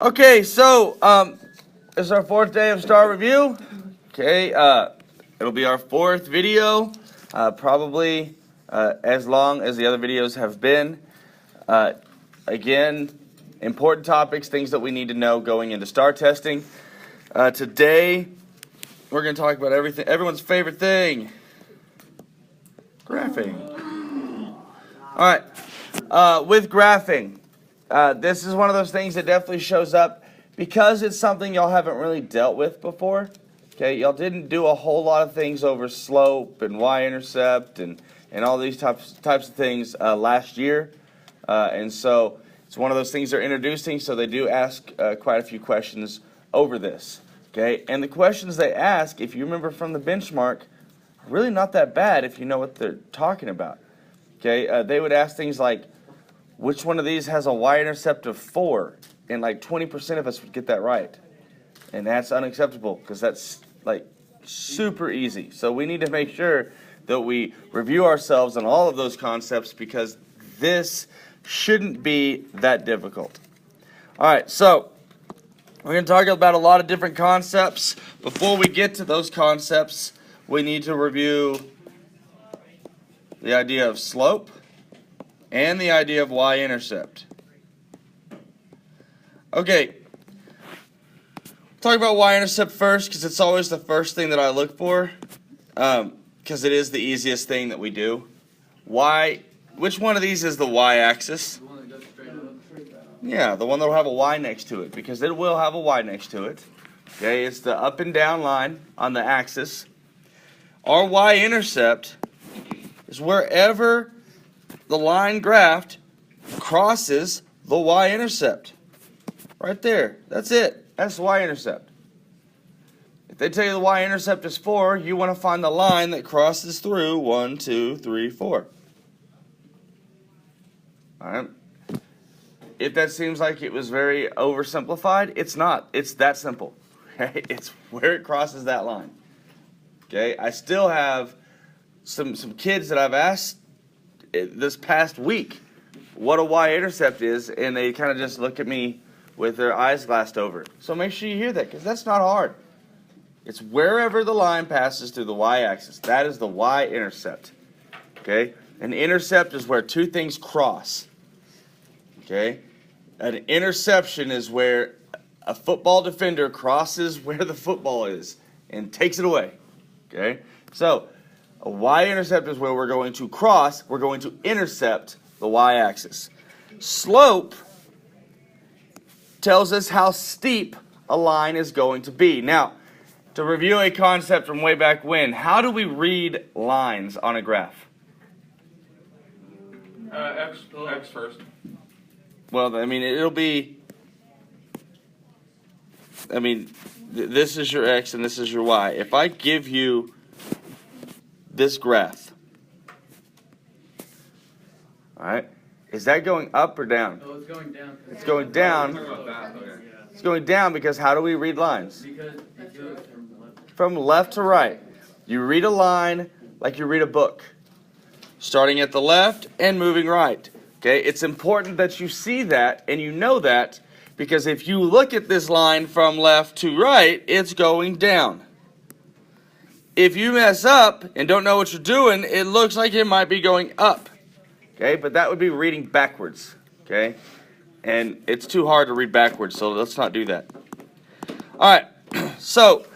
Okay, so this is our fourth day of STAAR review. Okay, it'll be our fourth video, probably as long as the other videos have been. Again, important topics, things that we need to know going into STAAR testing. Today, we're going to talk about everyone's favorite thing, graphing. All right, with graphing. This is one of those things that definitely shows up because it's something y'all haven't really dealt with before. Okay, y'all didn't do a whole lot of things over slope and y-intercept and all these types of things last year. And so it's one of those things they're introducing, so they do ask quite a few questions over this. Okay, and the questions they ask, if you remember from the benchmark, are really not that bad if you know what they're talking about. Okay, they would ask things like, which one of these has a y-intercept of 4? And like 20% of us would get that right. And that's unacceptable because that's like super easy. So we need to make sure that we review ourselves on all of those concepts because this shouldn't be that difficult. All right, so we're going to talk about a lot of different concepts. Before we get to those concepts, we need to review the idea of slope and the idea of y-intercept. Okay, talk about y-intercept first because it's always the first thing that I look for because it is the easiest thing that we do. Which one of these is the y-axis? The one that goes straight up. Yeah, the one that will have a y next to it because it will have a y next to it. Okay, it's the up and down line on the axis. Our y-intercept is wherever the line graphed crosses the y-intercept. Right there. That's it. That's the y-intercept. If they tell you the y-intercept is 4, you want to find the line that crosses through 1, 2, 3, 4. Alright? If that seems like it was very oversimplified, it's not. It's that simple. Okay? It's where it crosses that line. Okay? I still have some kids that I've asked this past week what a y-intercept is, and they kind of just look at me with their eyes glassed over. So make sure you hear that, because that's not hard. It's wherever the line passes through the y-axis. That is the y-intercept. Okay? An intercept is where two things cross. Okay? An interception is where a football defender crosses where the football is and takes it away. Okay? So a y-intercept is where we're going to cross, we're going to intercept the y-axis. Slope tells us how steep a line is going to be. Now, to review a concept from way back when, how do we read lines on a graph? X first. Well, I mean, it'll be, this is your x and this is your y. If I give you this graph, all right, is that going up or down? Oh, it's going down. It's going down. It's going down because how do we read lines? Because it goes From left to right. You read a line like you read a book, starting at the left and moving right. Okay, it's important that you see that and you know that because if you look at this line from left to right, it's going down. If you mess up and don't know what you're doing, it looks like it might be going up. Okay, but that would be reading backwards. Okay, and it's too hard to read backwards, so let's not do that. All right, so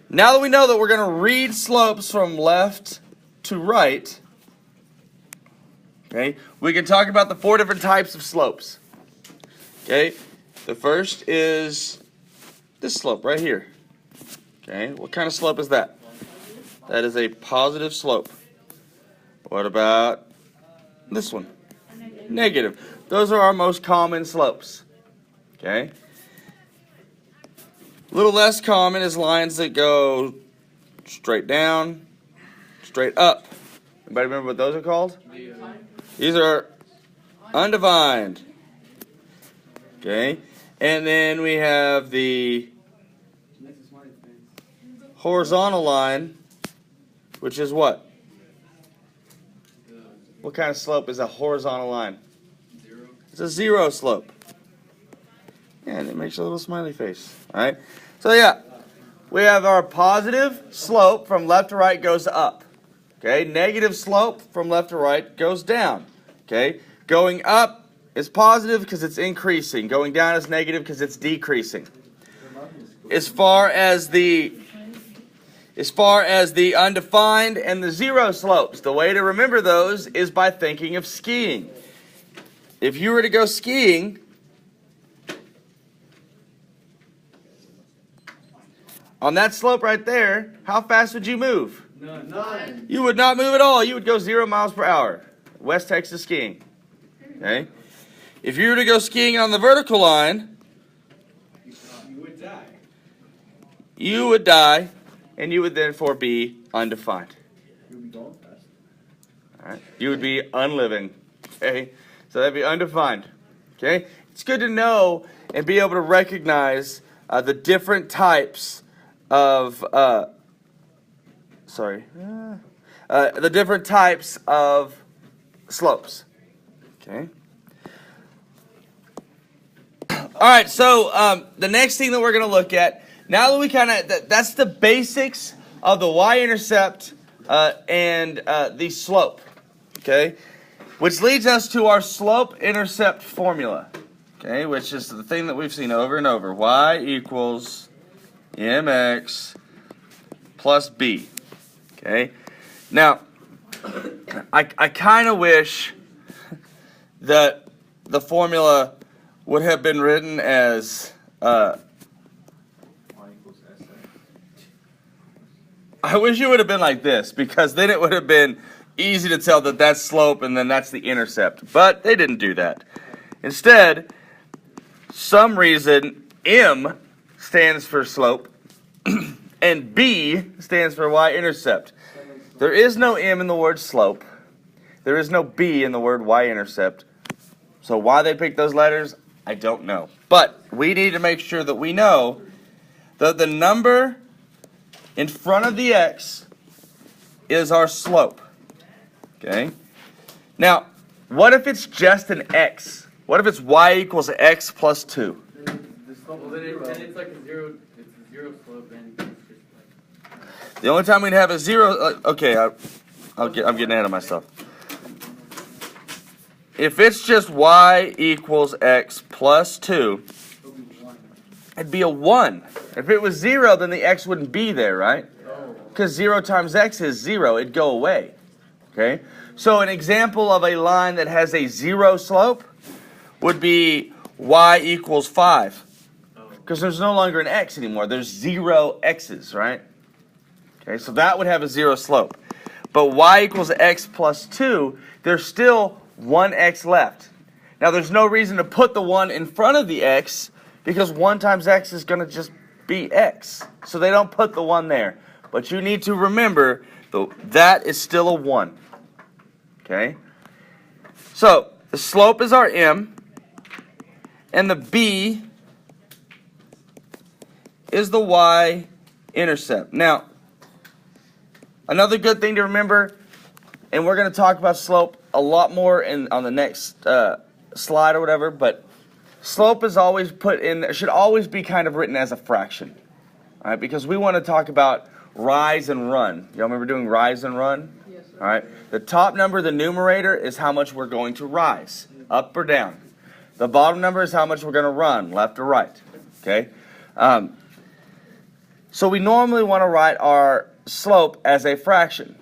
now that we know that we're going to read slopes from left to right, okay, we can talk about the 4 different types of slopes. Okay, the first is this slope right here. Okay, what kind of slope is that? That is a positive slope. What about this one? Negative. Those are our most common slopes. Okay. A little less common is lines that go straight down, straight up. Anybody remember what those are called? These are undefined. Okay. And then we have the horizontal line, which is what? What kind of slope is a horizontal line? Zero. It's a zero slope. Yeah, and it makes a little smiley face. All right. So yeah, we have our positive slope from left to right goes up. Okay. Negative slope from left to right goes down. Okay. Going up is positive because it's increasing. Going down is negative because it's decreasing. As far as the undefined and the zero slopes, the way to remember those is by thinking of skiing. If you were to go skiing, on that slope right there, how fast would you move? None. You would not move at all. You would go 0 miles per hour. West Texas skiing. Okay? If you were to go skiing on the vertical line, You would die. you would die, and you would therefore be undefined. You would be going fast. All right? You would be unliving. Okay? So that'd be undefined. Okay? It's good to know and be able to recognize the different types of the different types of slopes. Okay. All right. So the next thing that we're going to look at, now that we that's the basics of the y-intercept and the slope. Okay. Which leads us to our slope-intercept formula. Okay, which is the thing that we've seen over and over. Y equals mx plus b. Okay. Now, I kind of wish that the formula would have been written as I wish it would have been like this, because then it would have been easy to tell that that's slope and then that's the intercept. But they didn't do that. Instead, some reason M stands for slope and B stands for y-intercept. There is no M in the word slope. There is no B in the word y-intercept. So why they picked those letters, I don't know. But we need to make sure that we know that the number in front of the x is our slope. Okay? Now, what if it's just an x? What if it's y equals x plus 2? Then it's like a zero. It's a zero slope, and it's just like. The only time we'd have a zero. Okay, I'm getting ahead of myself. If it's just y equals x plus 2, it'd be a 1. If it was 0, then the x wouldn't be there, right? Because 0 times x is 0. It'd go away. Okay? So an example of a line that has a 0 slope would be y equals 5. Because there's no longer an x anymore. There's 0 x's, right? Okay, so that would have a 0 slope. But y equals x plus 2, there's still 1 x left. Now there's no reason to put the 1 in front of the x, because 1 times x is going to just be x. So they don't put the 1 there. But you need to remember that is still a 1. Okay? So the slope is our m, and the b is the y-intercept. Now, another good thing to remember, and we're going to talk about slope a lot more on the next slide or whatever, but slope is always should always be kind of written as a fraction. All right, because we want to talk about rise and run. Y'all remember doing rise and run? Yes, sir. All right. The top number, the numerator, is how much we're going to rise, up or down. The bottom number is how much we're going to run, left or right. Okay? So we normally want to write our slope as a fraction.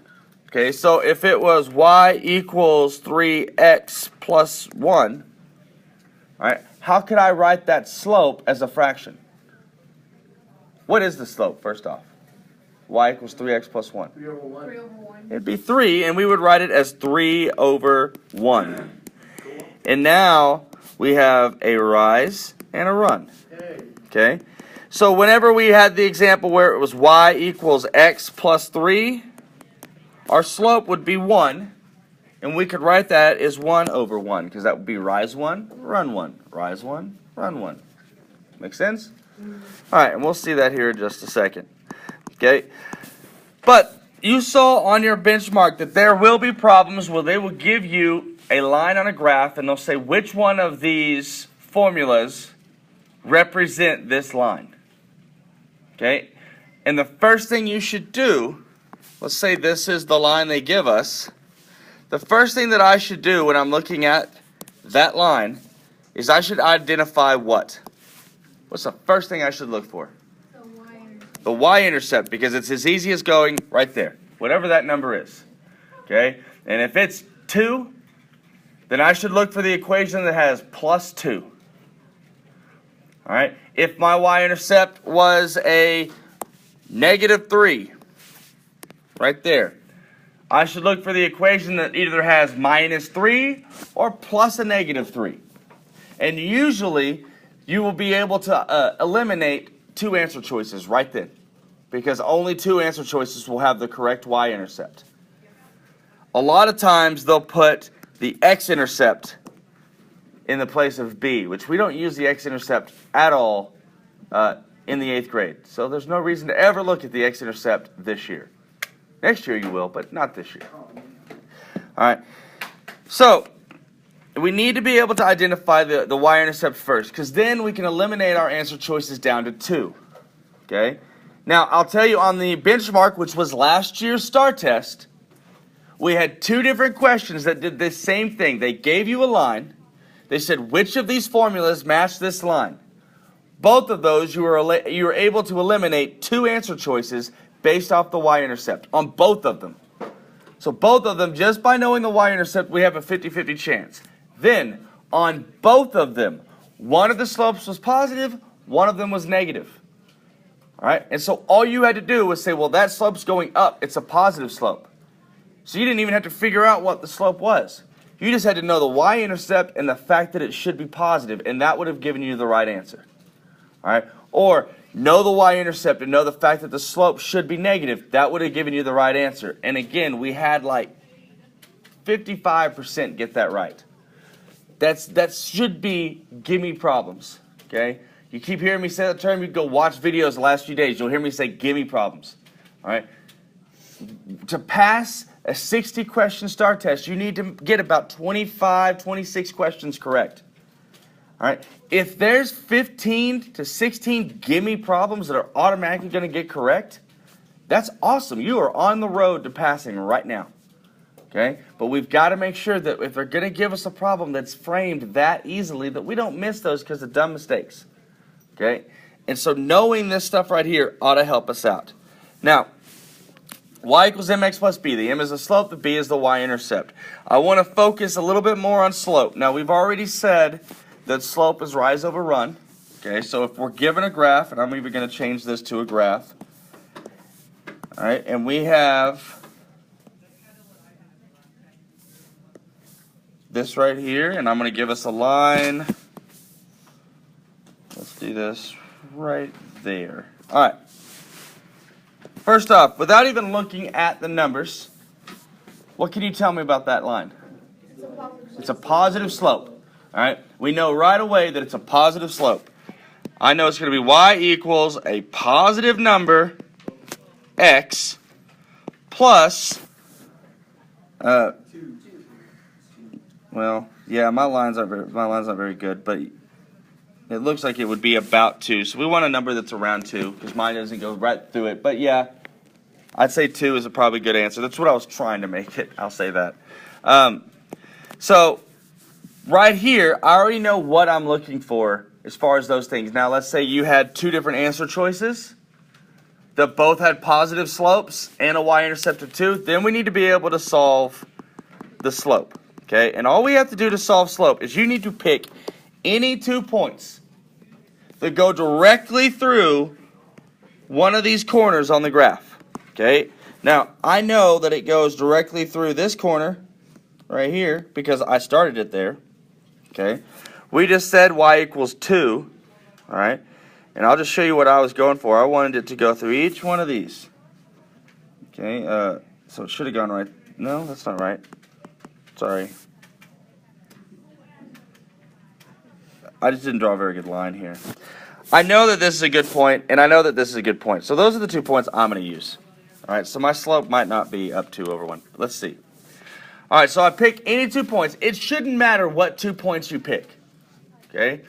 Okay, so if it was y equals 3x plus 1, all right, how could I write that slope as a fraction? What is the slope, first off? Y equals 3x plus 1. 3 over 1. 3 over 1. It'd be 3, and we would write it as 3 over 1. And now we have a rise and a run. Okay? So whenever we had the example where it was y equals x plus 3, our slope would be 1, and we could write that as 1 over 1, because that would be rise 1, run 1, rise 1, run 1. Make sense? All right, and we'll see that here in just a second. Okay? But you saw on your benchmark that there will be problems where they will give you a line on a graph, and they'll say which one of these formulas represent this line. Okay? And the first thing you should do, let's say this is the line they give us. The first thing that I should do when I'm looking at that line is I should identify what? What's the first thing I should look for? The y-intercept, because it's as easy as going right there, whatever that number is. Okay? And if it's 2, then I should look for the equation that has plus 2. All right? If my y-intercept was a -3, right there, I should look for the equation that either has -3 or plus a -3. And usually, you will be able to eliminate 2 answer choices right then, because only 2 answer choices will have the correct y-intercept. A lot of times, they'll put the x-intercept in the place of b, which we don't use the x-intercept at all in the 8th grade. So there's no reason to ever look at the x-intercept this year. Next year you will, but not this year. All right. So we need to be able to identify the y-intercept first, because then we can eliminate our answer choices down to 2. Okay? Now, I'll tell you, on the benchmark, which was last year's STAAR test, we had 2 different questions that did this same thing. They gave you a line. They said, which of these formulas match this line? Both of those, you were able to eliminate 2 answer choices based off the y-intercept on both of them. So both of them, just by knowing the y-intercept, we have a 50-50 chance. Then, on both of them, one of the slopes was positive, one of them was negative. All right? And so all you had to do was say, well, that slope's going up. It's a positive slope. So you didn't even have to figure out what the slope was. You just had to know the y-intercept and the fact that it should be positive, and that would have given you the right answer. All right? Or know the y-intercept and know the fact that the slope should be negative. That would have given you the right answer. And again, we had like 55% get that right. That should be gimme problems. Okay? You keep hearing me say that term, you go watch videos the last few days. You'll hear me say gimme problems. All right? To pass a 60-question STAAR test, you need to get about 25, 26 questions correct. All right? If there's 15 to 16 gimme problems that are automatically going to get correct, that's awesome. You are on the road to passing right now. Okay? But we've got to make sure that if they're going to give us a problem that's framed that easily, that we don't miss those because of dumb mistakes. Okay? And so knowing this stuff right here ought to help us out. Now, y equals mx plus b. The m is the slope, the b is the y-intercept. I want to focus a little bit more on slope. Now, we've already said that slope is rise over run. Okay, so if we're given a graph, and I'm even going to change this to a graph. All right, and we have this right here, and I'm going to give us a line. Let's do this right there. All right. First off, without even looking at the numbers, what can you tell me about that line? It's a positive slope. All right? We know right away that it's a positive slope. I know it's going to be y equals a positive number, x, plus, well, yeah, my line's not very good, but it looks like it would be about 2. So we want a number that's around 2, because mine doesn't go right through it. But yeah, I'd say 2 is a probably good answer. That's what I was trying to make it. I'll say that. So right here, I already know what I'm looking for as far as those things. Now, let's say you had 2 different answer choices that both had positive slopes and a y-intercept of 2. Then we need to be able to solve the slope. Okay? And all we have to do to solve slope is you need to pick any 2 points that go directly through one of these corners on the graph. Okay? Now, I know that it goes directly through this corner right here because I started it there. Okay? We just said y equals 2. All right? And I'll just show you what I was going for. I wanted it to go through each one of these. Okay? So it should have gone right. No, that's not right. Sorry. I just didn't draw a very good line here. I know that this is a good point, and I know that this is a good point. So those are the 2 points I'm going to use. All right, so my slope might not be up 2 over 1. Let's see. All right, so I pick any 2 points. It shouldn't matter what 2 points you pick. Okay?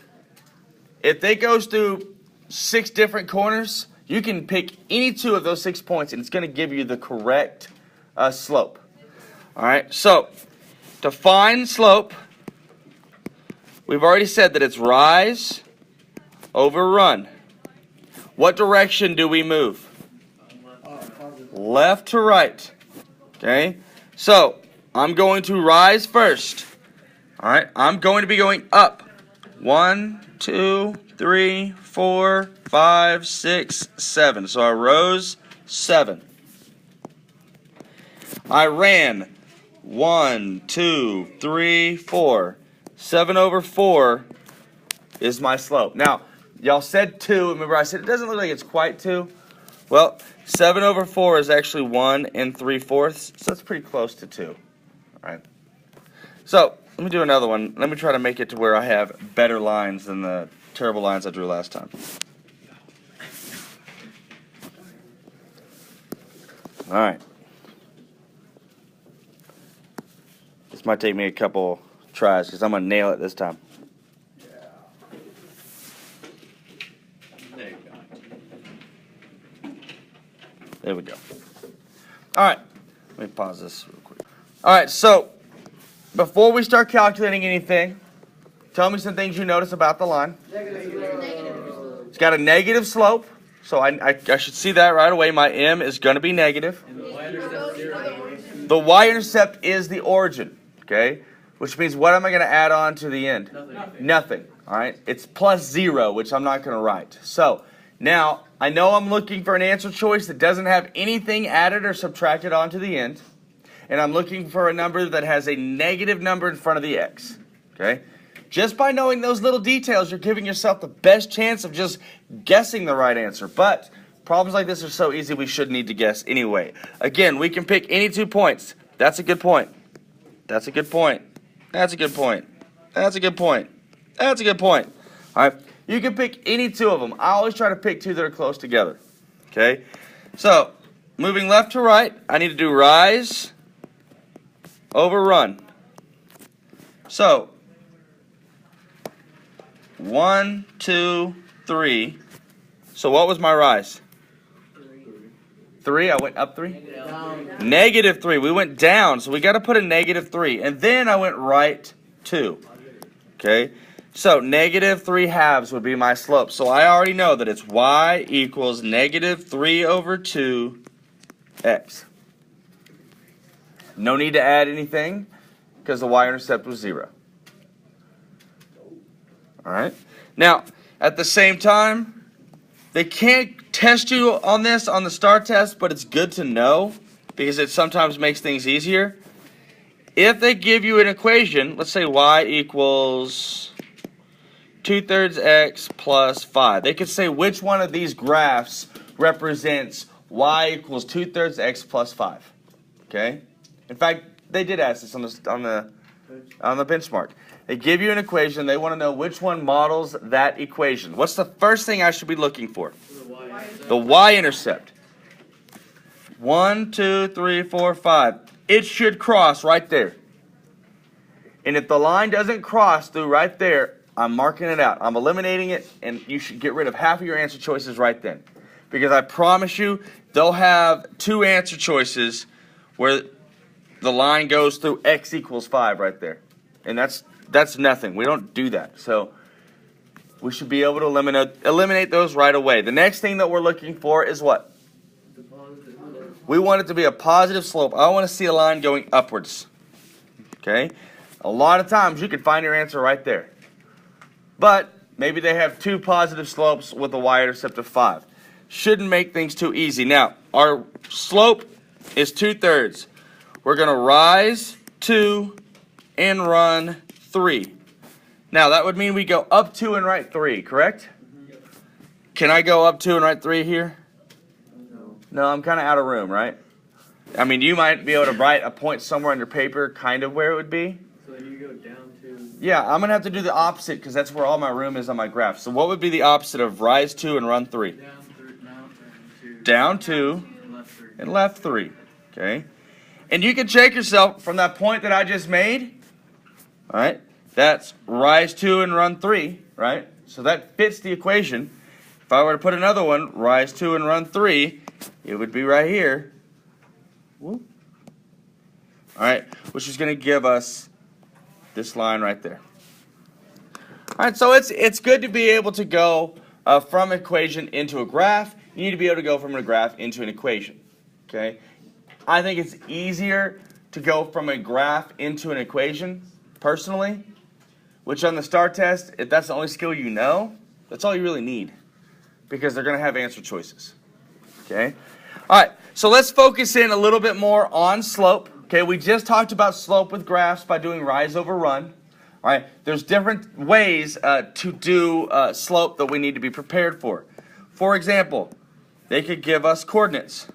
if it goes through 6 different corners, you can pick any 2 of those 6 points, and it's going to give you the correct slope. All right, so to find slope, we've already said that it's rise over run. What direction do we move? Left to right. Okay, so I'm going to rise first. All right, I'm going to be going up. 1, 2, 3, 4, 5, 6, 7. So I rose 7. I ran 1, 2, 3, 4. 7 over 4 is my slope. Now, y'all said 2. Remember, I said it doesn't look like it's quite 2. Well, 7 over 4 is actually 1 3/4, so that's pretty close to 2. All right. So let me do another one. Let me try to make it to where I have better lines than the terrible lines I drew last time. All right. This might take me a couple tries because I'm going to nail it this time. There we go. All right. Let me pause this real quick. All right, so before we start calculating anything, tell me some things you notice about the line. Negative. It's got a negative slope, so I should see that right away. My m is going to be negative. And the y-intercept 0. The y-intercept is the origin, okay? Which means what am I going to add on to the end? Nothing, all right? It's plus 0, which I'm not going to write. So now I know I'm looking for an answer choice that doesn't have anything added or subtracted onto the end. And I'm looking for a number that has a negative number in front of the x, okay? Just by knowing those little details, you're giving yourself the best chance of just guessing the right answer. But problems like this are so easy, we should need to guess anyway. Again, we can pick any 2 points. That's a good point. That's a good point. That's a good point. That's a good point. That's a good point. All right, you can pick any 2 of them. I always try to pick 2 that are close together, okay? So, moving left to right, I need to do rise over run. So 1, 2, 3. So what was my rise? 3. I went up 3. Negative 3. We went down, so we got to put a negative 3. And then I went right 2. Okay. So negative 3 halves would be my slope. So I already know that it's y equals negative 3 over 2 x. No need to add anything because the y-intercept was 0. All right. Now, at the same time, they can't test you on this on the STAAR test, but it's good to know because it sometimes makes things easier. If they give you an equation, let's say y equals 2/3 x plus 5. They could say which one of these graphs represents y equals 2/3 x plus 5. Okay? In fact, they did ask this on the benchmark. They give you an equation. They want to know which one models that equation. What's the first thing I should be looking for? The y-intercept. 1, 2, 3, 4, 5. It should cross right there. And if the line doesn't cross through right there, I'm marking it out. I'm eliminating it, and you should get rid of half of your answer choices right then. Because I promise you, they'll have 2 answer choices where the line goes through x equals 5 right there. And that's nothing. We don't do that. So we should be able to eliminate those right away. The next thing that we're looking for is what? We want it to be a positive slope. I want to see a line going upwards. Okay? A lot of times you can find your answer right there. But maybe they have 2 positive slopes with a y-intercept of 5. Shouldn't make things too easy. Now, our slope is 2/3. We're going to rise 2 and run 3. Now, that would mean we go up 2 and right 3, correct? Can I go up 2 and right 3 here? No, I'm kind of out of room, right? I mean, you might be able to write a point somewhere on your paper kind of where it would be. So you go down to... Yeah, I'm going to have to do the opposite because that's where all my room is on my graph. So what would be the opposite of rise 2 and run 3? Down 2 and left 3. Okay? And you can check yourself from that point that I just made. All right? That's rise 2 and run 3, right? So that fits the equation. If I were to put another one, rise 2 and run 3, it would be right here. Whoop. All right, which is going to give us this line right there. All right, so it's good to be able to go from equation into a graph. You need to be able to go from a graph into an equation. Okay, I think it's easier to go from a graph into an equation, personally, which on the STAAR test, if that's the only skill you know, that's all you really need, because they're going to have answer choices. Okay, all right, so let's focus in a little bit more on slope. Okay, we just talked about slope with graphs by doing rise over run. All right, there's different ways to do slope that we need to be prepared for. For example, they could give us coordinates.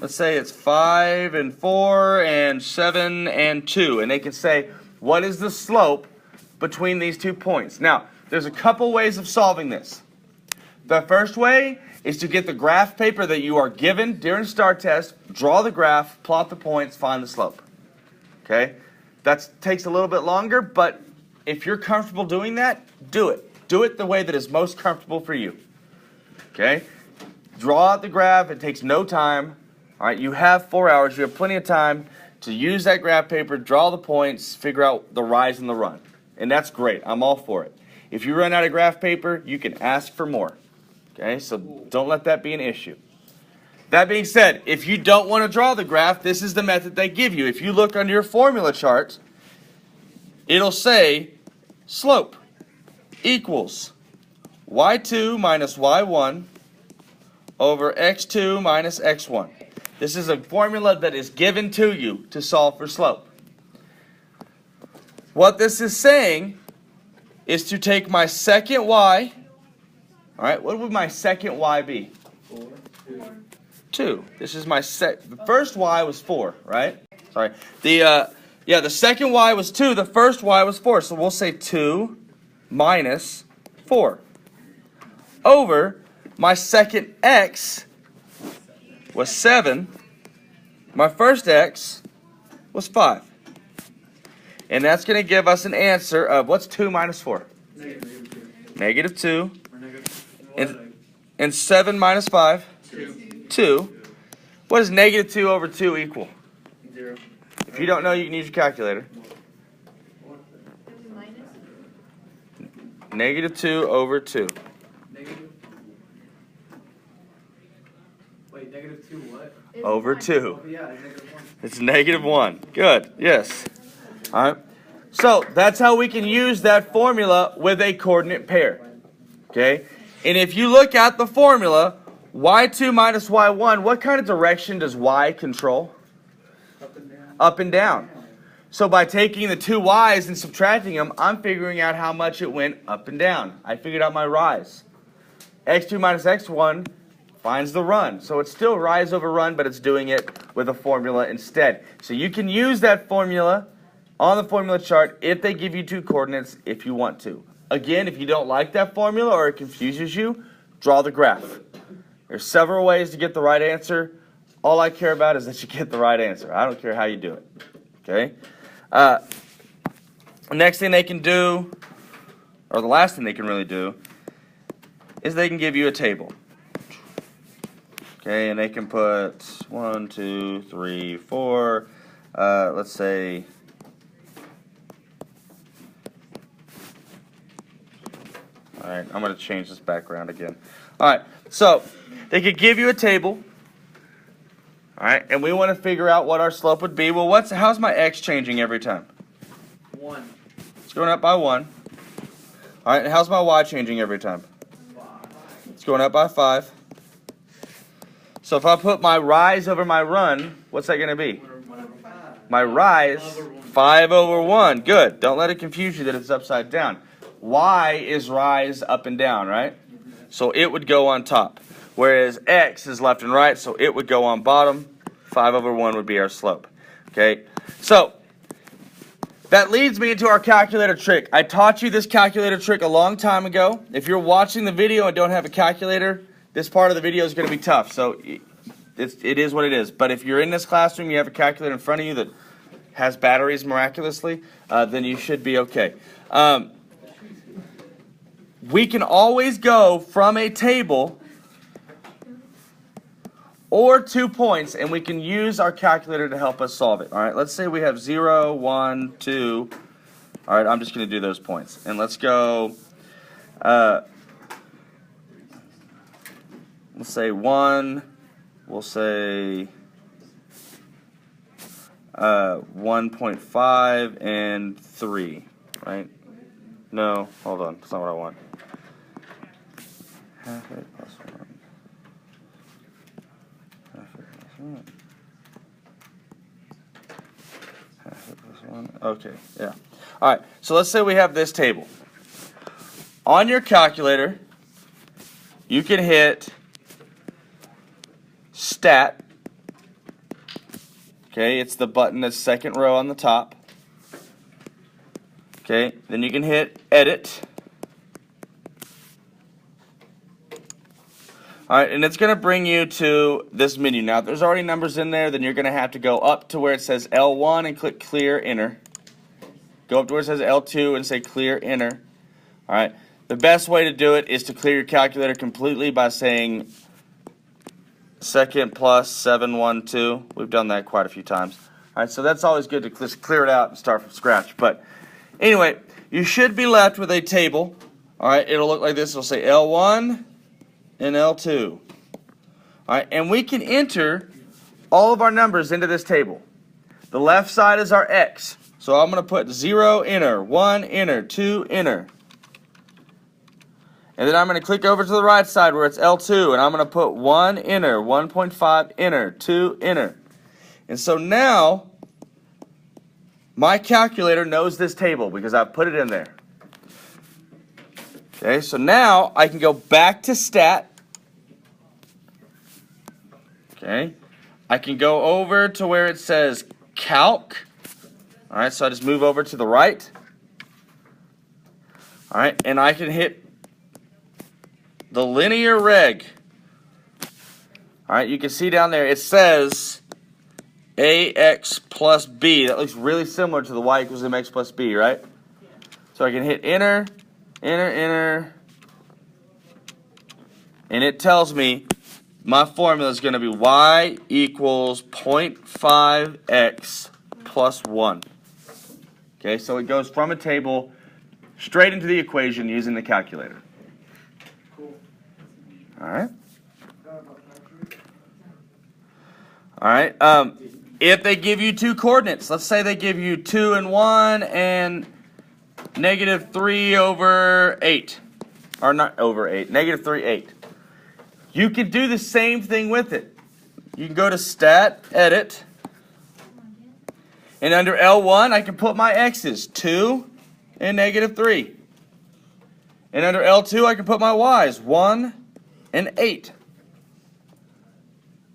Let's say it's 5 and 4 and 7 and 2, and they can say, what is the slope between these 2 points? Now, there's a couple ways of solving this. The first way is to get the graph paper that you are given during STAAR test, draw the graph, plot the points, find the slope. Okay? That takes a little bit longer, but if you're comfortable doing that, do it. Do it the way that is most comfortable for you. Okay? Draw out the graph. It takes no time. All right, you have 4 hours. You have plenty of time to use that graph paper, draw the points, figure out the rise and the run. And that's great. I'm all for it. If you run out of graph paper, you can ask for more. Okay, so don't let that be an issue. That being said, if you don't want to draw the graph, this is the method they give you. If you look under your formula chart, it'll say slope equals y2 minus y1 over x2 minus x1. This is a formula that is given to you to solve for slope. What this is saying is to take my second y. All right, what would my second y be? 2. This is my the first y was 4, right? Sorry. The second y was 2, the first y was 4. So we'll say 2 minus 4 over my second x was 7. My first x was 5. And that's going to give us an answer of, what's 2 minus 4? Negative 2. And 7 minus 5? 2. What does negative 2 over 2 equal? 0. If you don't know, you can use your calculator. Negative 2 over 2. Negative. Wait, negative 2 what? Over 2. Oh, yeah, negative 1. It's negative 1. Good. Yes. All right. So that's how we can use that formula with a coordinate pair. Okay? And if you look at the formula, y2 minus y1, what kind of direction does y control? Up and down. Up and down. So by taking the 2 y's and subtracting them, I'm figuring out how much it went up and down. I figured out my rise. x2 minus x1 finds the run. So it's still rise over run, but it's doing it with a formula instead. So you can use that formula on the formula chart if they give you 2 coordinates if you want to. Again, if you don't like that formula or it confuses you, draw the graph. There's several ways to get the right answer. All I care about is that you get the right answer. I don't care how you do it. Okay? Next thing they can do, or the last thing they can really do, is they can give you a table. Okay, and they can put 1, 2, 3, 4, let's say, all right, I'm going to change this background again. All right, so they could give you a table, all right, and we want to figure out what our slope would be. Well, how's my x changing every time? 1. It's going up by 1. All right, and how's my y changing every time? 5. It's going up by 5. So if I put my rise over my run, what's that going to be? My rise, 5 over 1. Good. Don't let it confuse you that it's upside down. Y is rise up and down, right? So it would go on top. Whereas x is left and right, so it would go on bottom. 5 over 1 would be our slope. Okay? So that leads me into our calculator trick. I taught you this calculator trick a long time ago. If you're watching the video and don't have a calculator, this part of the video is going to be tough. So it is what it is. But if you're in this classroom, you have a calculator in front of you that has batteries miraculously, then you should be okay. we can always go from a table or 2 points, and we can use our calculator to help us solve it. All right, let's say we have 0, 1, 2. All right, I'm just going to do those points. And let's go, let's say 1, we'll say 1.5 and 3, right? No, hold on, that's not what I want. Half it plus 1. Half it plus 1. Half it plus 1. Okay, yeah. All right, so let's say we have this table. On your calculator, you can hit stat. Okay, it's the button that's second row on the top. Okay, then you can hit edit. All right, and it's going to bring you to this menu. Now, if there's already numbers in there, then you're going to have to go up to where it says L1 and click clear enter. Go up to where it says L2 and say clear enter. All right, the best way to do it is to clear your calculator completely by saying second plus 712. We've done that quite a few times. All right, so that's always good to just clear it out and start from scratch. But anyway, you should be left with a table. All right, it'll look like this. It'll say L1 and L2. All right, and we can enter all of our numbers into this table. The left side is our X. So I'm going to put 0, enter, 1, enter, 2, enter. And then I'm going to click over to the right side where it's L2, and I'm going to put 1, enter, 1.5, enter, 2, enter. And so now, my calculator knows this table because I've put it in there. Okay, so now I can go back to stat. Okay, I can go over to where it says calc. All right, so I just move over to the right. All right, and I can hit the linear reg. All right, you can see down there it says AX plus B. That looks really similar to the Y equals MX plus B, right? So I can hit enter, enter, enter, and it tells me my formula is going to be Y equals 0.5X plus 1. Okay, so it goes from a table straight into the equation using the calculator. All right. All right. If they give you two coordinates, let's say they give you 2 and 1 and negative 3 over 8. Or not over 8, negative 3, 8. You can do the same thing with it. You can go to stat, edit. And under L1, I can put my x's, 2 and negative 3. And under L2, I can put my y's, 1 and 8.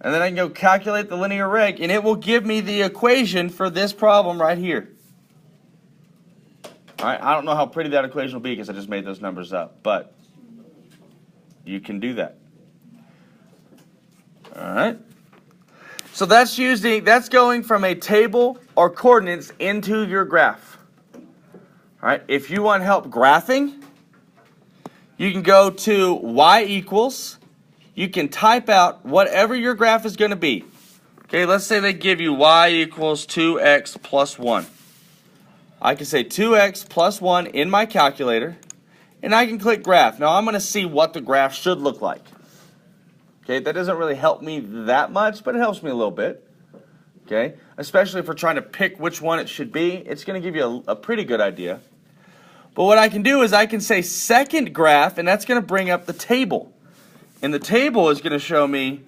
And then I can go calculate the linear reg, and it will give me the equation for this problem right here. All right, I don't know how pretty that equation will be because I just made those numbers up, but you can do that. All right. So that's going from a table or coordinates into your graph. All right. If you want help graphing, you can go to y equals. You can type out whatever your graph is going to be. Okay, let's say they give you y equals 2x plus 1. I can say 2x plus 1 in my calculator, and I can click graph. Now I'm going to see what the graph should look like. Okay, that doesn't really help me that much, but it helps me a little bit. Okay, especially if we're trying to pick which one it should be, it's going to give you a pretty good idea. But what I can do is I can say second graph, and that's going to bring up the table. And the table is going to show me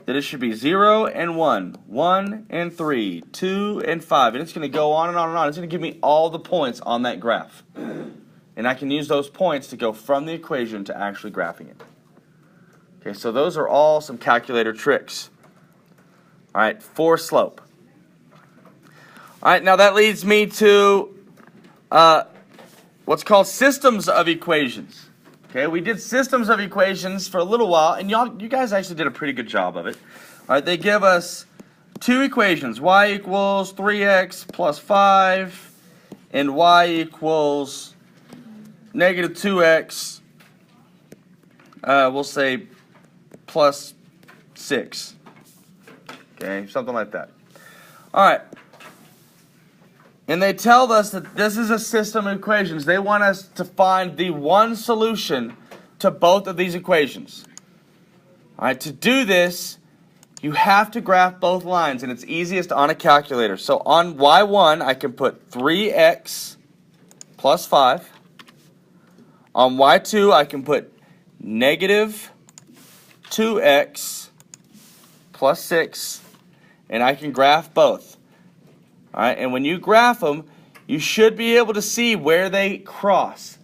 that it should be 0 and 1, 1 and 3, 2 and 5. And it's going to go on and on and on. It's going to give me all the points on that graph. And I can use those points to go from the equation to actually graphing it. Okay, so those are all some calculator tricks. All right, for slope. All right, now that leads me to what's called systems of equations. Okay, we did systems of equations for a little while, and you guys actually did a pretty good job of it. All right, they give us two equations, y equals 3x plus 5, and y equals negative 2x, we'll say plus 6. Okay, something like that. All right. And they tell us that this is a system of equations. They want us to find the one solution to both of these equations. All right, to do this, you have to graph both lines, and it's easiest on a calculator. So on y1, I can put 3x plus 5. On y2, I can put negative 2x plus 6, and I can graph both. All right, and when you graph them, you should be able to see where they cross.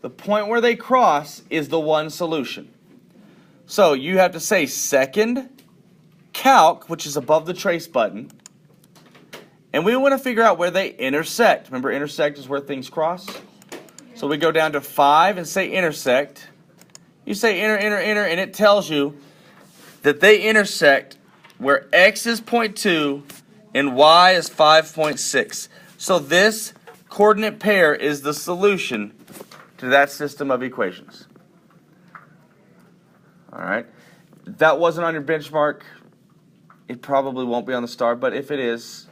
The point where they cross is the one solution. So you have to say second calc, which is above the trace button, and we want to figure out where they intersect. Remember, intersect is where things cross. So we go down to 5 and say intersect. You say enter, and it tells you that they intersect where x is 0.2 and y is 5.6. So this coordinate pair is the solution to that system of equations. All right. If that wasn't on your benchmark, it probably won't be on the STAAR, but if it is,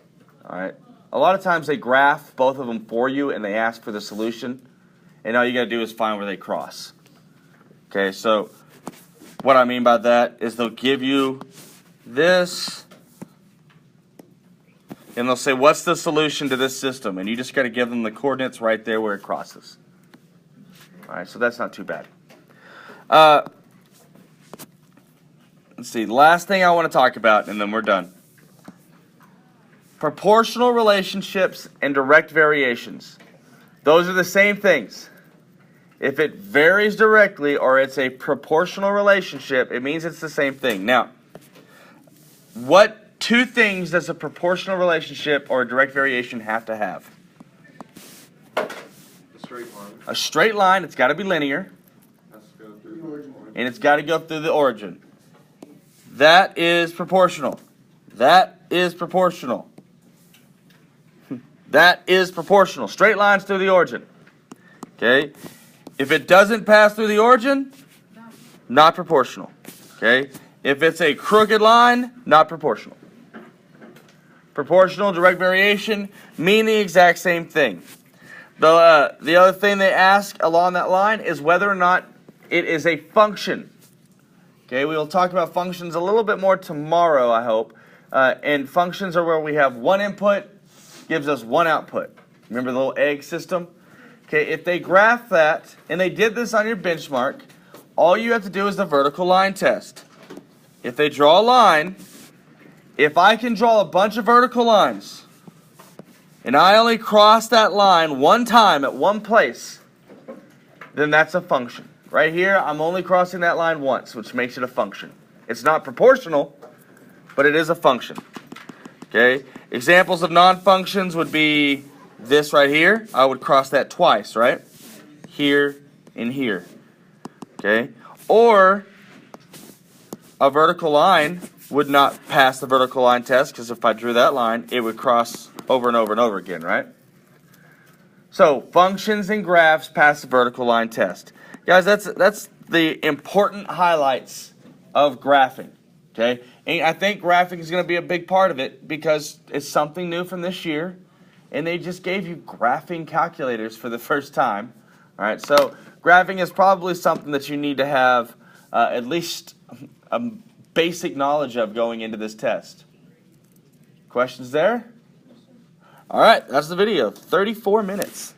all right. A lot of times they graph both of them for you and they ask for the solution, and all you got to do is find where they cross. Okay, so what I mean by that is they'll give you this, and they'll say, what's the solution to this system? And you just got to give them the coordinates right there where it crosses. All right, so that's not too bad. Let's see, last thing I want to talk about, and then we're done. Proportional relationships and direct variations. Those are the same things. If it varies directly or it's a proportional relationship, it means it's the same thing. Now, what two things does a proportional relationship or a direct variation have to have? A straight line. A straight line, it's got to be linear, Has to go through the origin. and it's got to go through the origin. That is proportional. That is proportional. That is proportional. Straight lines through the origin. Okay? If it doesn't pass through the origin, not proportional. Okay? If it's a crooked line, not proportional. Proportional, direct variation mean the exact same thing. The other thing they ask along that line is whether or not it is a function. Okay, we will talk about functions a little bit more tomorrow, I hope. And functions are where we have one input, gives us one output. Remember the little egg system? Okay, if they graph that, and they did this on your benchmark, all you have to do is the vertical line test. If they draw a line, if I can draw a bunch of vertical lines, and I only cross that line one time at one place, then that's a function. Right here, I'm only crossing that line once, which makes it a function. It's not proportional, but it is a function. Okay? Examples of non-functions would be this right here. I would cross that twice, right? Here and here. Okay? Or a vertical line would not pass the vertical line test, because if I drew that line, it would cross over and over and over again, right? So, functions and graphs pass the vertical line test. Guys, that's the important highlights of graphing, okay? And I think graphing is going to be a big part of it because it's something new from this year, and they just gave you graphing calculators for the first time. All right, so graphing is probably something that you need to have at least a basic knowledge of going into this test. Questions there? All right, that's the video. 34 minutes.